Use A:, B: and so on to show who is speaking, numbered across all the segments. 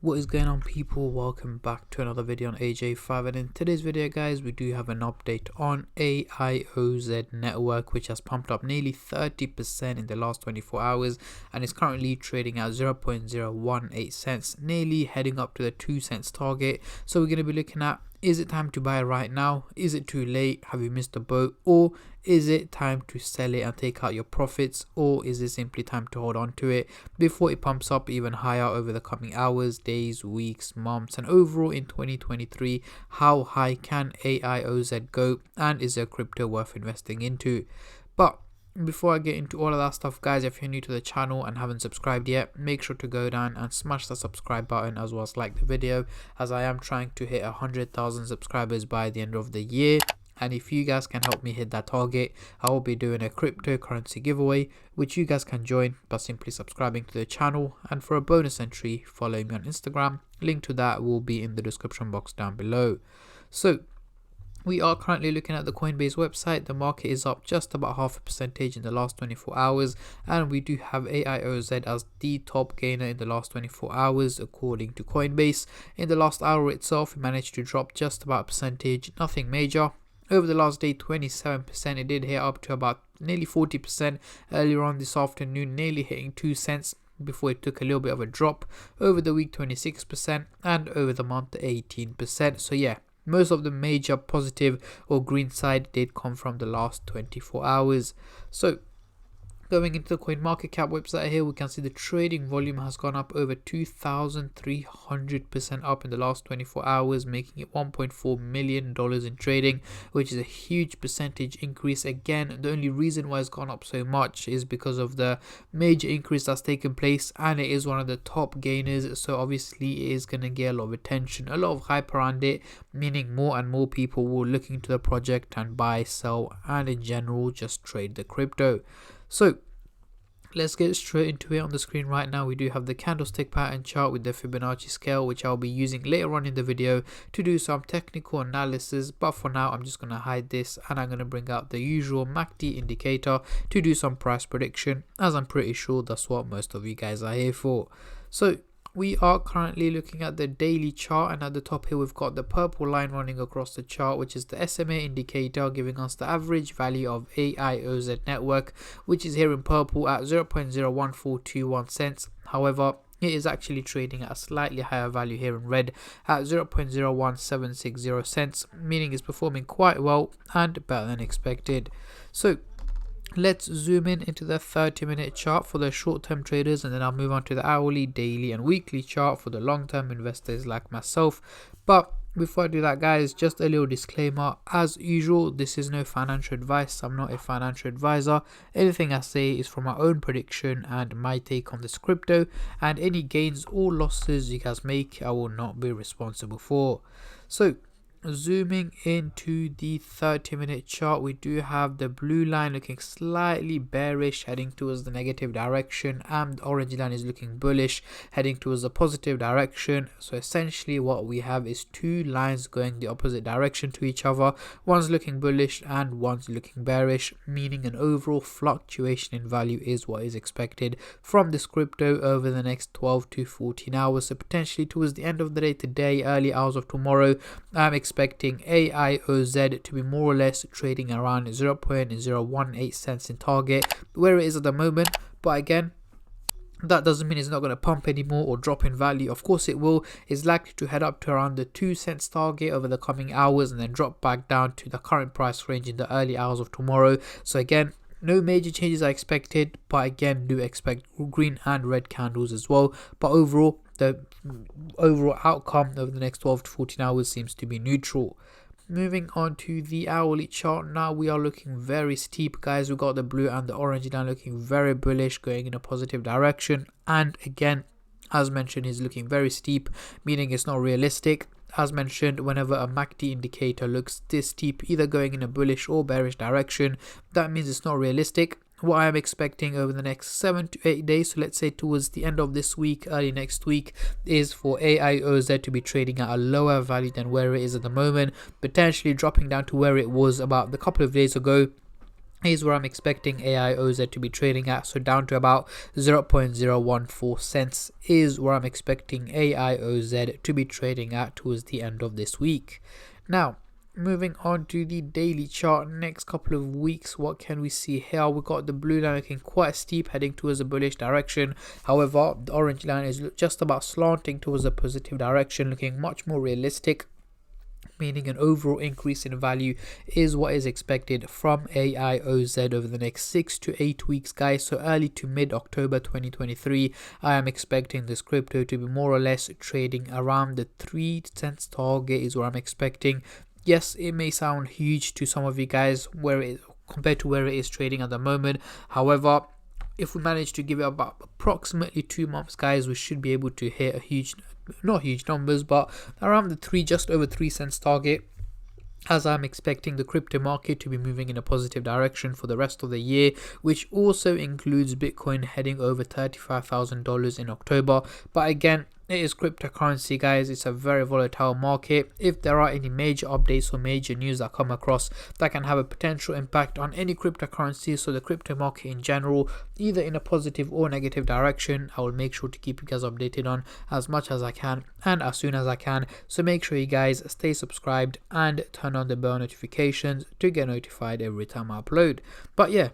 A: What is going on, people? Welcome back to another video on AJ5, and in today's video guys we do have an update on Aioz network, which has pumped up nearly 30% in the last 24 hours and is currently trading at 0.018 cents, nearly heading up to the 2 cents target. So we're going to be looking at, is it time to buy right now? Is it too late? Have you missed the boat? Or is it time to sell it and take out your profits? Or is it simply time to hold on to it before it pumps up even higher over the coming hours, days, weeks, months, and overall in 2023? How high can Aioz go, and is there crypto worth investing into? But before I get into all of that stuff, guys, if you're new to the channel and haven't subscribed yet, make sure to go down and smash the subscribe button, as well as like the video, as I am trying to hit 100,000 subscribers by the end of the year. And if you guys can help me hit that target, I will be doing a cryptocurrency giveaway, which you guys can join by simply subscribing to the channel. And for a bonus entry, follow me on Instagram. Link to that will be in the description box down below. So we are currently looking at the Coinbase website. The market is up just about 0.5% in the last 24 hours, and we do have Aioz as the top gainer in the last 24 hours according to Coinbase. In the last hour itself, it managed to drop just about a percentage, nothing major. Over the last day, 27%. It did hit up to about nearly 40% earlier on this afternoon, nearly hitting 2 cents before it took a little bit of a drop. Over the week, 26%, and over the month, 18%. So yeah, most of the major positive or green side did come from the last 24 hours. So going into the CoinMarketCap website here, we can see the trading volume has gone up over 2,300% up in the last 24 hours, making it $1.4 million in trading, which is a huge percentage increase. Again, the only reason why it's gone up so much is because of the major increase that's taken place, and it is one of the top gainers, so obviously it is going to get a lot of attention, a lot of hype around it, meaning more and more people will look into the project and buy, sell, and in general just trade the crypto. So let's get straight into it. On the screen right now, we do have the candlestick pattern chart with the Fibonacci scale, which I'll be using later on in the video to do some technical analysis. But for now, I'm just going to hide this, and I'm going to bring out the usual MACD indicator to do some price prediction, as I'm pretty sure that's what most of you guys are here for. So we are currently looking at the daily chart, and at the top here we've got the purple line running across the chart, which is the SMA indicator, giving us the average value of Aioz network, which is here in purple at 0.01421 cents. However, it is actually trading at a slightly higher value here in red at 0.01760 cents, meaning it's performing quite well and better than expected. So let's zoom in into the 30-minute chart for the short-term traders, and then I'll move on to the hourly, daily, and weekly chart for the long-term investors like myself. But before I do that, guys, just a little disclaimer. As usual, this is no financial advice. I'm not a financial advisor. Anything I say is from my own prediction and my take on this crypto, and any gains or losses you guys make, I will not be responsible for. So zooming into the 30-minute chart, we do have the blue line looking slightly bearish, heading towards the negative direction, and the orange line is looking bullish, heading towards the positive direction. So essentially what we have is two lines going the opposite direction to each other. One's looking bullish and one's looking bearish, meaning an overall fluctuation in value is what is expected from this crypto over the next 12 to 14 hours. So potentially towards the end of the day today, early hours of tomorrow, I'm expecting Aioz to be more or less trading around 0.018 cents in target, where it is at the moment. But again, that doesn't mean it's not going to pump anymore or drop in value. Of course it will. It's likely to head up to around the 2 cents target over the coming hours, and then drop back down to the current price range in the early hours of tomorrow. So again, no major changes are expected, but again, do expect green and red candles as well. But overall, the overall outcome over the next 12 to 14 hours seems to be neutral. Moving on to the hourly chart now, we are looking very steep, guys. We've got the blue and the orange line looking very bullish, going in a positive direction, and again, as mentioned, is looking very steep, meaning it's not realistic. As mentioned, whenever a MACD indicator looks this steep, either going in a bullish or bearish direction, that means it's not realistic. What I am expecting over the next 7 to 8 days, so let's say towards the end of this week, early next week, is for Aioz to be trading at a lower value than where it is at the moment, potentially dropping down to where it was about a couple of days ago, is where I'm expecting Aioz to be trading at. So down to about 0.014 cents is where I'm expecting Aioz to be trading at towards the end of this week. Now, moving on to the daily chart, next couple of weeks, what can we see here? We got the blue line looking quite steep, heading towards a bullish direction. However, the orange line is just about slanting towards a positive direction, looking much more realistic, meaning an overall increase in value is what is expected from Aioz over the next 6 to 8 weeks, guys. So early to mid October 2023, I am expecting this crypto to be more or less trading around the 3 cents target is what I'm expecting. Yes, it may sound huge to some of you guys compared to where it is trading at the moment. However, if we manage to give it about approximately 2 months, guys, we should be able to hit not huge numbers, but around the just over 3 cents target, as I'm expecting the crypto market to be moving in a positive direction for the rest of the year, which also includes Bitcoin heading over $35,000 in October. But again, it is cryptocurrency, guys. It's a very volatile market. If there are any major updates or major news that come across that can have a potential impact on any cryptocurrency, so the crypto market in general, either in a positive or negative direction, I will make sure to keep you guys updated on as much as I can and as soon as I can. So make sure you guys stay subscribed and turn on the bell notifications to get notified every time I upload. But yeah,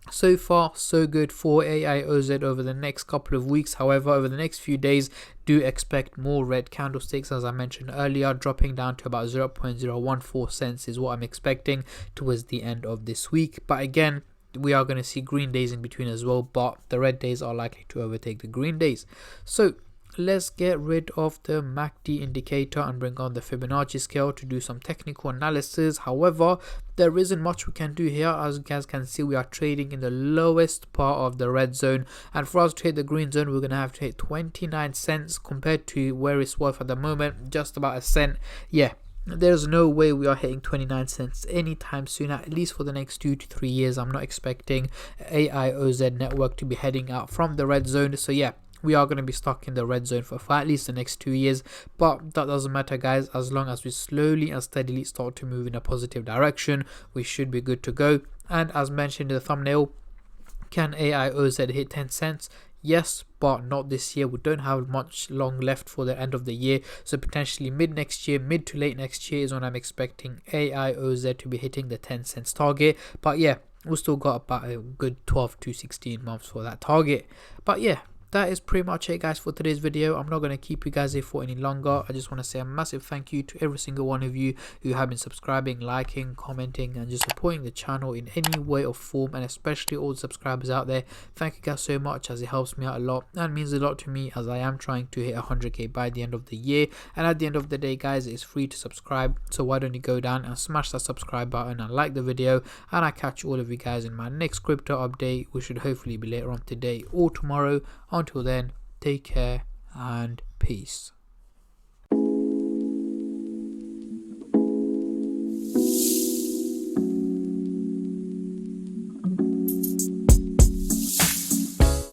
A: so far so good for Aioz over the next couple of weeks. However, over the next few days, do expect more red candlesticks, as I mentioned earlier, dropping down to about 0.014 cents is what I'm expecting towards the end of this week. But again, we are going to see green days in between as well, but the red days are likely to overtake the green days. So let's get rid of the MACD indicator and bring on the Fibonacci scale to do some technical analysis. However, there isn't much we can do here. As you guys can see, we are trading in the lowest part of the red zone, and for us to hit the green zone, we're going to have to hit 29 cents compared to where it's worth at the moment, just about a cent. Yeah, there's no way we are hitting 29 cents anytime soon, at least for the next 2 to 3 years. I'm not expecting Aioz network to be heading out from the red zone. So yeah, we are going to be stuck in the red zone for at least the next 2 years, but that doesn't matter, guys. As long as we slowly and steadily start to move in a positive direction, we should be good to go. And as mentioned in the thumbnail, can Aioz hit 10 cents? Yes, but not this year. We don't have much long left for the end of the year, so potentially mid to late next year is when I'm expecting Aioz to be hitting the 10 cents target. But yeah, we've still got about a good 12 to 16 months for that target. But yeah, that is pretty much it, guys, for today's video. I'm not going to keep you guys here for any longer. I just want to say a massive thank you to every single one of you who have been subscribing, liking, commenting, and just supporting the channel in any way or form, and especially all the subscribers out there. Thank you guys so much, as it helps me out a lot and means a lot to me, as I am trying to hit 100k by the end of the year. And at the end of the day, guys, it's free to subscribe, so why don't you go down and smash that subscribe button and like the video, and I catch all of you guys in my next crypto update, which should hopefully be later on today or tomorrow. Until then, take care and peace.